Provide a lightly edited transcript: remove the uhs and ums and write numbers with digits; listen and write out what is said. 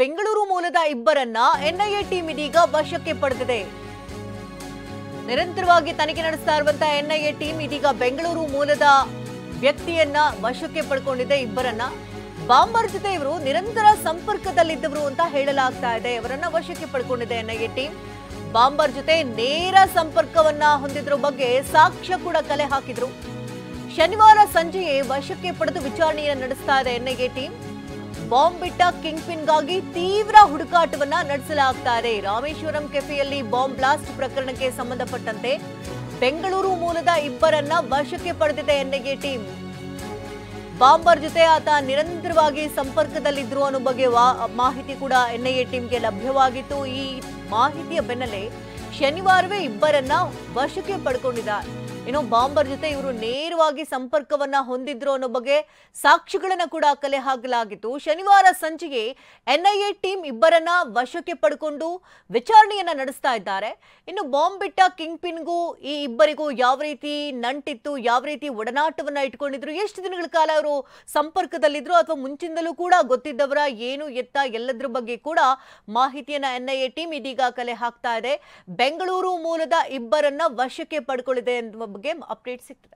ಬೆಂಗಳೂರು ಮೂಲದ ಇಬ್ಬರನ್ನ NIA team ಇದೀಗ ವಶಕ್ಕೆ ಪಡೆದಿದೆ. ನಿರಂತರವಾಗಿ ತನಿಖೆ ನಡೆಸ್ತಾ ಇರುವಂತಹ ಎನ್ಐಎ ಟೀಮ್ ಇದೀಗ ಬೆಂಗಳೂರು ಮೂಲದ ವ್ಯಕ್ತಿಯನ್ನ ವಶಕ್ಕೆ ಪಡ್ಕೊಂಡಿದೆ. ಇಬ್ಬರನ್ನ ಬಾಂಬರ್ ಜೊತೆ ಇವರು ನಿರಂತರ ಸಂಪರ್ಕದಲ್ಲಿದ್ದವರು ಅಂತ ಹೇಳಲಾಗ್ತಾ ಇದೆ. ಇವರನ್ನ ವಶಕ್ಕೆ ಪಡ್ಕೊಂಡಿದೆ ಎನ್ಐಎ ಟೀಮ್. ಬಾಂಬರ್ ಜೊತೆ ನೇರ ಸಂಪರ್ಕವನ್ನ ಹೊಂದಿದ್ರ ಬಗ್ಗೆ ಸಾಕ್ಷ್ಯ ಕೂಡ ಕಲೆ ಹಾಕಿದ್ರು. ಶನಿವಾರ ಸಂಜೆಯೇ ವಶಕ್ಕೆ ಪಡೆದು ವಿಚಾರಣೆಯನ್ನು ನಡೆಸ್ತಾ ಇದೆ ಎನ್ಐಎ ಟೀಮ್. ಬಾಂಬ್ ಬಿಟ್ಟ ಕಿಂಗ್ ಪಿನ್ಗಾಗಿ ತೀವ್ರ ಹುಡುಕಾಟವನ್ನ ನಡೆಸಲಾಗ್ತಾ ಇದೆ. ರಾಮೇಶ್ವರಂ ಕೆಫೆಯಲ್ಲಿ ಬಾಂಬ್ ಬ್ಲಾಸ್ಟ್ ಪ್ರಕರಣಕ್ಕೆ ಸಂಬಂಧಪಟ್ಟಂತೆ ಬೆಂಗಳೂರು ಮೂಲದ ಇಬ್ಬರನ್ನ ವಶಕ್ಕೆ ಪಡೆದಿದೆ ಎನ್ಐಎ ಟೀಮ್. ಬಾಂಬರ್ ಜೊತೆ ಆತ ನಿರಂತರವಾಗಿ ಸಂಪರ್ಕದಲ್ಲಿದ್ರು ಅನ್ನೋ ಬಗ್ಗೆ ಮಾಹಿತಿ ಕೂಡ ಎನ್ಐಎ ಟೀಮ್ಗೆ ಲಭ್ಯವಾಗಿತ್ತು. ಈ ಮಾಹಿತಿಯ ಬೆನ್ನಲ್ಲೇ ಶನಿವಾರವೇ ಇಬ್ಬರನ್ನ ವಶಕ್ಕೆ ಪಡ್ಕೊಂಡಿದ್ದಾರೆ. ಇನ್ನು ಬಾಂಬರ್ ಜೊತೆ ಇವರು ನೇರವಾಗಿ ಸಂಪರ್ಕವನ್ನ ಹೊಂದಿದ್ರು ಅನ್ನೋ ಬಗ್ಗೆ ಸಾಕ್ಷಿಗಳನ್ನ ಕೂಡ ಕಲೆ ಹಾಕಲಾಗಿತ್ತು. ಶನಿವಾರ ಸಂಜೆಗೆ ಎನ್ಐಎ ಟೀಮ್ ಇಬ್ಬರನ್ನ ವಶಕ್ಕೆ ಪಡ್ಕೊಂಡು ವಿಚಾರಣೆಯನ್ನ ನಡೆಸ್ತಾ ಇದ್ದಾರೆ. ಇನ್ನು ಬಾಂಬ್ ಬಿಟ್ಟ ಕಿಂಗ್ ಪಿನ್ಗೂ ಈ ಇಬ್ಬರಿಗೂ ಯಾವ ರೀತಿ ನಂಟಿತ್ತು, ಯಾವ ರೀತಿ ಒಡನಾಟವನ್ನ ಇಟ್ಕೊಂಡಿದ್ರು, ಎಷ್ಟು ದಿನಗಳ ಕಾಲ ಅವರು ಸಂಪರ್ಕದಲ್ಲಿದ್ರು ಅಥವಾ ಮುಂಚಿಂದಲೂ ಕೂಡ ಗೊತ್ತಿದ್ದವರ, ಏನು ಎತ್ತ ಎಲ್ಲದ್ರ ಬಗ್ಗೆ ಕೂಡ ಮಾಹಿತಿಯನ್ನ ಎನ್ಐಎ ಟೀಮ್ ಇದೀಗ ಕಲೆ ಹಾಕ್ತಾ ಇದೆ. ಬೆಂಗಳೂರು ಮೂಲದ ಇಬ್ಬರನ್ನ ವಶಕ್ಕೆ ಪಡ್ಕೊಳ್ಳಿದೆ ಎನ್ನುವ ಬಗ್ಗೆ ಅಪ್ಡೇಟ್ ಸಿಗ್ತದೆ.